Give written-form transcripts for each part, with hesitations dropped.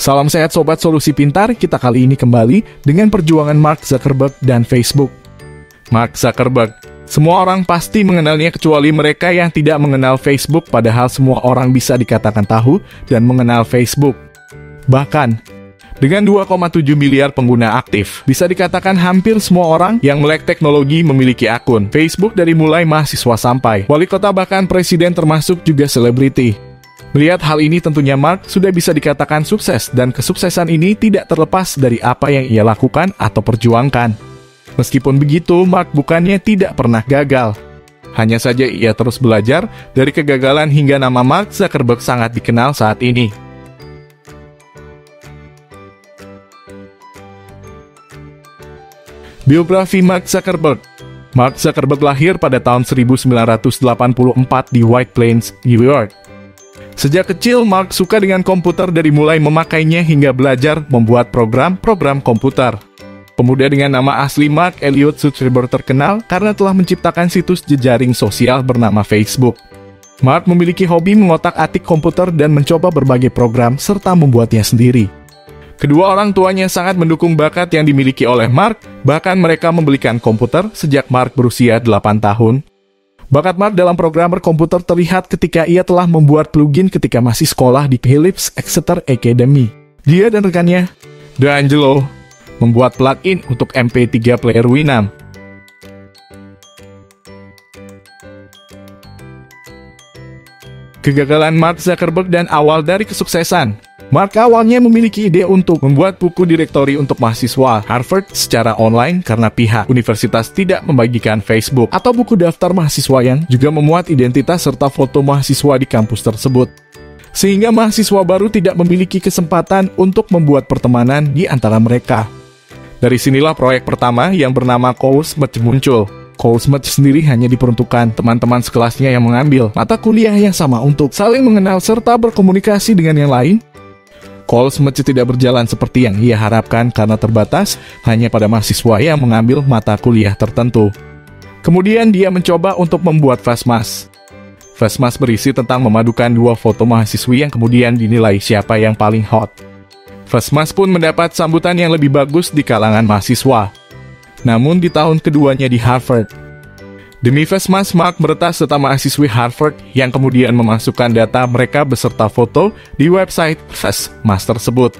Salam sehat Sobat Solusi Pintar, kita kali ini kembali dengan perjuangan Mark Zuckerberg dan Facebook. Mark Zuckerberg, semua orang pasti mengenalnya kecuali mereka yang tidak mengenal Facebook, padahal semua orang bisa dikatakan tahu dan mengenal Facebook. Bahkan, dengan 2,7 miliar pengguna aktif, bisa dikatakan hampir semua orang yang melek teknologi memiliki akun Facebook, dari mulai mahasiswa sampai wali kota bahkan presiden termasuk juga selebriti. Melihat hal ini tentunya Mark sudah bisa dikatakan sukses, dan kesuksesan ini tidak terlepas dari apa yang ia lakukan atau perjuangkan. Meskipun begitu, Mark bukannya tidak pernah gagal. Hanya saja ia terus belajar dari kegagalan hingga nama Mark Zuckerberg sangat dikenal saat ini. Biografi Mark Zuckerberg. Mark Zuckerberg lahir pada tahun 1984 di White Plains, New York. Sejak kecil, Mark suka dengan komputer, dari mulai memakainya hingga belajar membuat program komputer. Pemuda dengan nama asli Mark Elliot Zuckerberg terkenal karena telah menciptakan situs jejaring sosial bernama Facebook. Mark memiliki hobi mengotak-atik komputer dan mencoba berbagai program serta membuatnya sendiri. Kedua orang tuanya sangat mendukung bakat yang dimiliki oleh Mark, bahkan mereka membelikan komputer sejak Mark berusia 8 tahun. Bakat Mark dalam programmer komputer terlihat ketika ia telah membuat plugin ketika masih sekolah di Phillips Exeter Academy. Dia dan rekannya, D'Angelo, membuat plugin untuk MP3 player Winamp. Kegagalan Mark Zuckerberg dan awal dari kesuksesan. Mark awalnya memiliki ide untuk membuat buku direktori untuk mahasiswa Harvard secara online karena pihak universitas tidak membagikan Facebook atau buku daftar mahasiswa yang juga memuat identitas serta foto mahasiswa di kampus tersebut. Sehingga mahasiswa baru tidak memiliki kesempatan untuk membuat pertemanan di antara mereka. Dari sinilah proyek pertama yang bernama Coursemate muncul. Coursemate sendiri hanya diperuntukkan teman-teman sekelasnya yang mengambil mata kuliah yang sama untuk saling mengenal serta berkomunikasi dengan yang lain. Coursemate tidak berjalan seperti yang ia harapkan karena terbatas hanya pada mahasiswa yang mengambil mata kuliah tertentu. Kemudian dia mencoba untuk membuat Fastmask. Fastmask berisi tentang memadukan dua foto mahasiswi yang kemudian dinilai siapa yang paling hot. Fastmask pun mendapat sambutan yang lebih bagus di kalangan mahasiswa. Namun di tahun keduanya di Harvard, demi Fastmask, Mark meretas data mahasiswi Harvard yang kemudian memasukkan data mereka beserta foto di website Fastmask tersebut.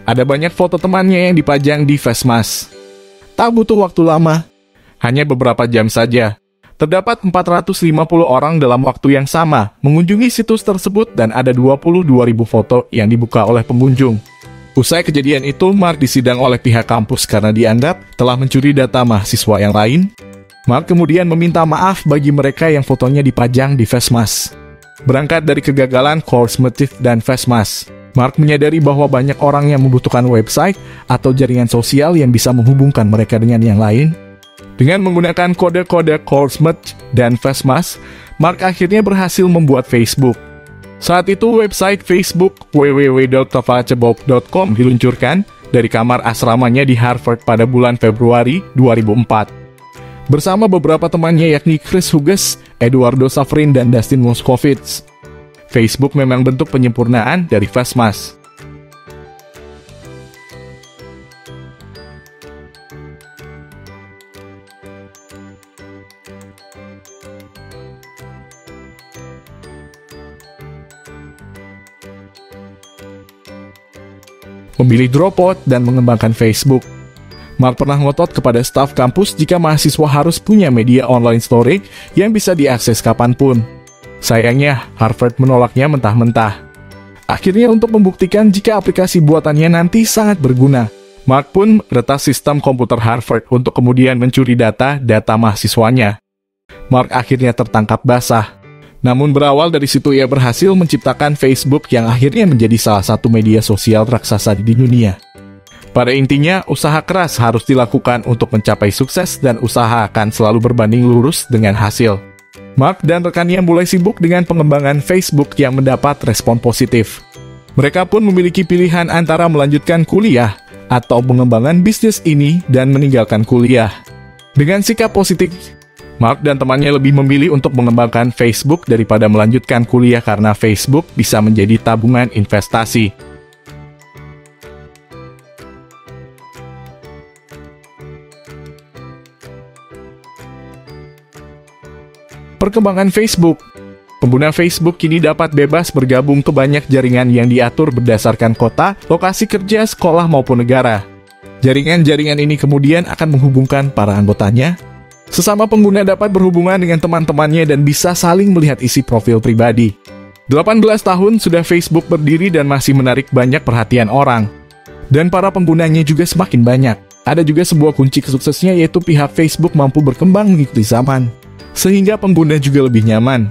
Ada banyak foto temannya yang dipajang di Fastmask. Tak butuh waktu lama, hanya beberapa jam saja, terdapat 450 orang dalam waktu yang sama mengunjungi situs tersebut dan ada 22.000 foto yang dibuka oleh pengunjung. Usai kejadian itu, Mark disidang oleh pihak kampus karena dianggap telah mencuri data mahasiswa yang lain. Mark kemudian meminta maaf bagi mereka yang fotonya dipajang di Fastmask. Berangkat dari kegagalan Coursemate dan Fastmask, Mark menyadari bahwa banyak orang yang membutuhkan website atau jaringan sosial yang bisa menghubungkan mereka dengan yang lain. Dengan menggunakan kode-kode Coursemate dan Fastmask, Mark akhirnya berhasil membuat Facebook. Saat itu website Facebook www.toughbook.com diluncurkan dari kamar asramanya di Harvard pada bulan Februari 2004. Bersama beberapa temannya yakni Chris Hughes, Eduardo Safrin, dan Dustin Moskovitz. Facebook memang bentuk penyempurnaan dari Fastmask. Memilih Dropout dan mengembangkan Facebook. Mark pernah ngotot kepada staf kampus jika mahasiswa harus punya media online storage yang bisa diakses kapanpun. Sayangnya, Harvard menolaknya mentah-mentah. Akhirnya untuk membuktikan jika aplikasi buatannya nanti sangat berguna, Mark pun meretas sistem komputer Harvard untuk kemudian mencuri data mahasiswanya. Mark akhirnya tertangkap basah. Namun berawal dari situ ia berhasil menciptakan Facebook yang akhirnya menjadi salah satu media sosial raksasa di dunia. Pada intinya, usaha keras harus dilakukan untuk mencapai sukses dan usaha akan selalu berbanding lurus dengan hasil. Mark dan rekannya mulai sibuk dengan pengembangan Facebook yang mendapat respon positif. Mereka pun memiliki pilihan antara melanjutkan kuliah atau pengembangan bisnis ini dan meninggalkan kuliah. Dengan sikap positif, Mark dan temannya lebih memilih untuk mengembangkan Facebook daripada melanjutkan kuliah karena Facebook bisa menjadi tabungan investasi. Perkembangan Facebook. Pengguna Facebook kini dapat bebas bergabung ke banyak jaringan yang diatur berdasarkan kota, lokasi kerja, sekolah, maupun negara. Jaringan-jaringan ini kemudian akan menghubungkan para anggotanya. Sesama pengguna dapat berhubungan dengan teman-temannya dan bisa saling melihat isi profil pribadi. 18 tahun sudah Facebook berdiri dan masih menarik banyak perhatian orang. Dan para penggunanya juga semakin banyak. Ada juga sebuah kunci kesuksesnya, yaitu pihak Facebook mampu berkembang mengikuti zaman, sehingga pengguna juga lebih nyaman.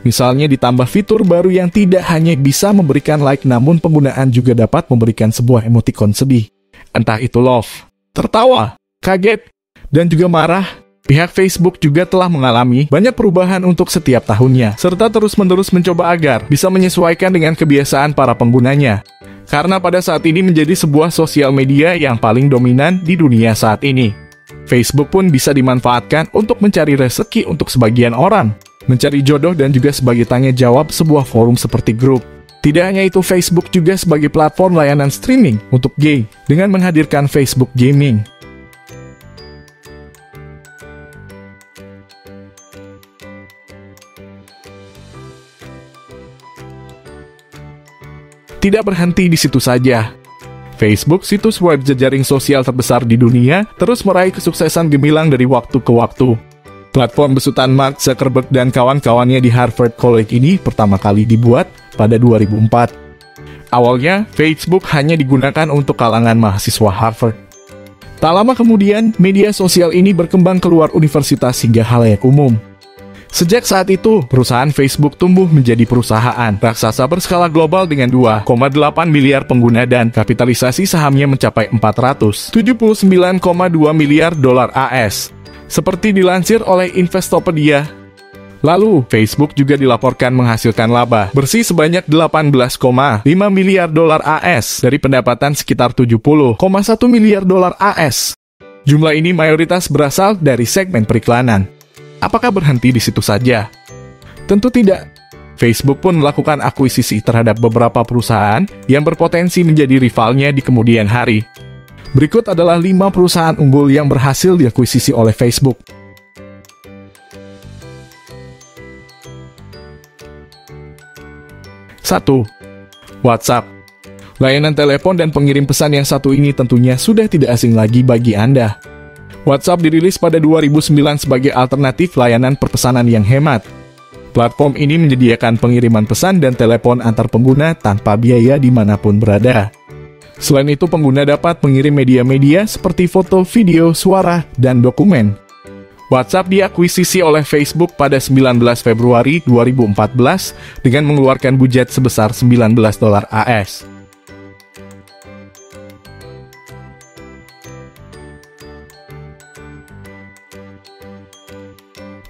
Misalnya ditambah fitur baru yang tidak hanya bisa memberikan like, namun penggunaan juga dapat memberikan sebuah emoticon sedih. Entah itu love, tertawa, kaget, dan juga marah. Pihak Facebook juga telah mengalami banyak perubahan untuk setiap tahunnya, serta terus-menerus mencoba agar bisa menyesuaikan dengan kebiasaan para penggunanya. Karena pada saat ini menjadi sebuah sosial media yang paling dominan di dunia saat ini. Facebook pun bisa dimanfaatkan untuk mencari rezeki untuk sebagian orang, mencari jodoh, dan juga sebagai tanya jawab sebuah forum seperti grup. Tidak hanya itu, Facebook juga sebagai platform layanan streaming untuk game dengan menghadirkan Facebook Gaming. Tidak berhenti di situ saja. Facebook, situs web jejaring sosial terbesar di dunia, terus meraih kesuksesan gemilang dari waktu ke waktu. Platform besutan Mark Zuckerberg dan kawan-kawannya di Harvard College ini pertama kali dibuat pada 2004. Awalnya, Facebook hanya digunakan untuk kalangan mahasiswa Harvard. Tak lama kemudian, media sosial ini berkembang keluar universitas hingga khalayak umum. Sejak saat itu, perusahaan Facebook tumbuh menjadi perusahaan raksasa berskala global dengan 2,8 miliar pengguna dan kapitalisasi sahamnya mencapai 479,2 miliar dolar AS. Seperti dilansir oleh Investopedia. Lalu, Facebook juga dilaporkan menghasilkan laba bersih sebanyak 18,5 miliar dolar AS dari pendapatan sekitar 70,1 miliar dolar AS. Jumlah ini mayoritas berasal dari segmen periklanan. Apakah berhenti di situ saja? Tentu tidak. Facebook pun melakukan akuisisi terhadap beberapa perusahaan yang berpotensi menjadi rivalnya di kemudian hari. Berikut adalah 5 perusahaan unggul yang berhasil diakuisisi oleh Facebook. 1. WhatsApp. Layanan telepon dan pengirim pesan yang satu ini tentunya sudah tidak asing lagi bagi Anda. WhatsApp dirilis pada 2009 sebagai alternatif layanan perpesanan yang hemat. Platform ini menyediakan pengiriman pesan dan telepon antar pengguna tanpa biaya dimanapun berada. Selain itu, pengguna dapat mengirim media-media seperti foto, video, suara, dan dokumen. WhatsApp diakuisisi oleh Facebook pada 19 Februari 2014 dengan mengeluarkan budget sebesar 19 dolar AS.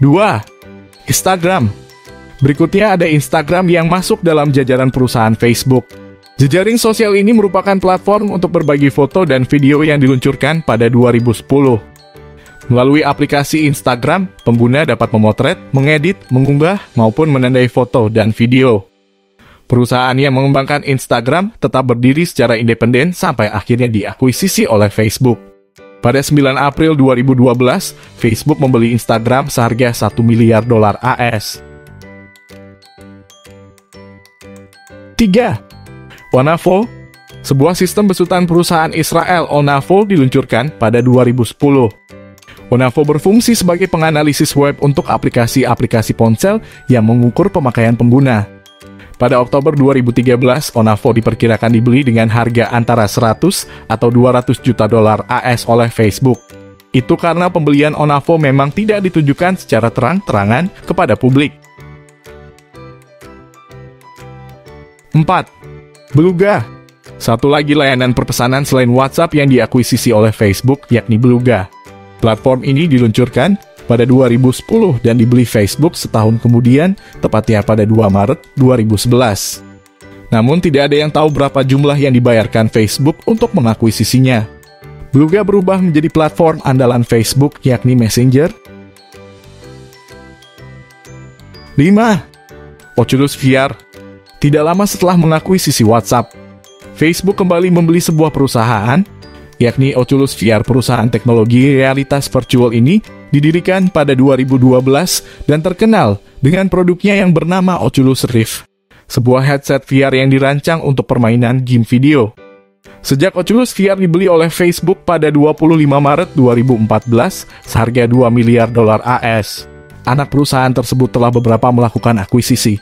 2. Instagram. Berikutnya ada Instagram yang masuk dalam jajaran perusahaan Facebook. Jejaring sosial ini merupakan platform untuk berbagi foto dan video yang diluncurkan pada 2010. Melalui aplikasi Instagram, pengguna dapat memotret, mengedit, mengunggah, maupun menandai foto dan video. Perusahaan yang mengembangkan Instagram tetap berdiri secara independen sampai akhirnya diakuisisi oleh Facebook. Pada 9 April 2012, Facebook membeli Instagram seharga 1 miliar dolar AS. 3. Onavo. Sebuah sistem besutan perusahaan Israel Onavo diluncurkan pada 2010. Onavo berfungsi sebagai penganalisis web untuk aplikasi-aplikasi ponsel yang mengukur pemakaian pengguna. Pada Oktober 2013, Onavo diperkirakan dibeli dengan harga antara 100 atau 200 juta dolar AS oleh Facebook. Itu karena pembelian Onavo memang tidak ditujukan secara terang-terangan kepada publik. 4. Beluga. Satu lagi layanan perpesanan selain WhatsApp yang diakuisisi oleh Facebook, yakni Beluga. Platform ini diluncurkan pada 2010 dan dibeli Facebook setahun kemudian, tepatnya pada 2 Maret 2011. Namun tidak ada yang tahu berapa jumlah yang dibayarkan Facebook untuk mengakuisisinya. Beluga berubah menjadi platform andalan Facebook, yakni Messenger. 5. Oculus VR. Tidak lama setelah mengakuisisi WhatsApp, Facebook kembali membeli sebuah perusahaan, yakni Oculus VR. Perusahaan teknologi realitas virtual ini Didirikan pada 2012 dan terkenal dengan produknya yang bernama Oculus Rift, sebuah headset VR yang dirancang untuk permainan game video. Sejak Oculus VR dibeli oleh Facebook pada 25 Maret 2014 seharga 2 miliar dolar AS, anak perusahaan tersebut telah beberapa melakukan akuisisi.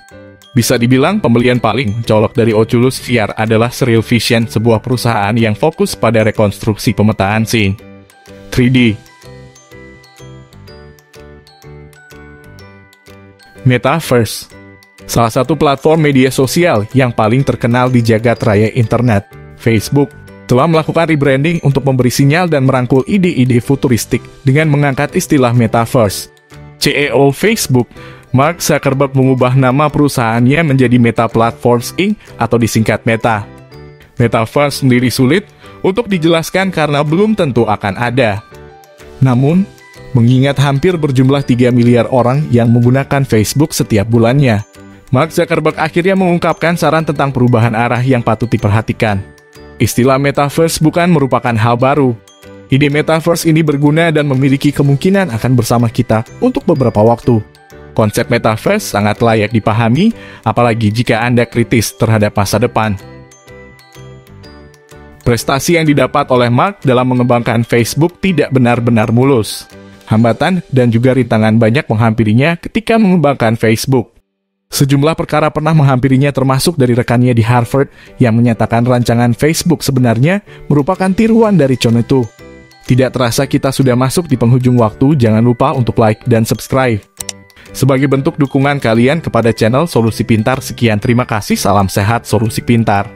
Bisa dibilang pembelian paling mencolok dari Oculus VR adalah Surreal Vision, sebuah perusahaan yang fokus pada rekonstruksi pemetaan scene 3D. Metaverse, salah satu platform media sosial yang paling terkenal di jagat raya internet, Facebook telah melakukan rebranding untuk memberi sinyal dan merangkul ide-ide futuristik dengan mengangkat istilah Metaverse. CEO Facebook, Mark Zuckerberg, mengubah nama perusahaannya menjadi Meta Platforms Inc. atau disingkat Meta. Metaverse sendiri sulit untuk dijelaskan karena belum tentu akan ada. Namun, mengingat hampir berjumlah 3 miliar orang yang menggunakan Facebook setiap bulannya, Mark Zuckerberg akhirnya mengungkapkan saran tentang perubahan arah yang patut diperhatikan. Istilah Metaverse bukan merupakan hal baru. Ide Metaverse ini berguna dan memiliki kemungkinan akan bersama kita untuk beberapa waktu. Konsep Metaverse sangat layak dipahami, apalagi jika Anda kritis terhadap masa depan. Prestasi yang didapat oleh Mark dalam mengembangkan Facebook tidak benar-benar mulus. Hambatan dan juga rintangan banyak menghampirinya ketika mengembangkan Facebook. Sejumlah perkara pernah menghampirinya, termasuk dari rekannya di Harvard yang menyatakan rancangan Facebook sebenarnya merupakan tiruan dari China itu. Tidak terasa kita sudah masuk di penghujung waktu, jangan lupa untuk like dan subscribe. Sebagai bentuk dukungan kalian kepada channel Solusi Pintar, sekian, terima kasih, salam sehat Solusi Pintar.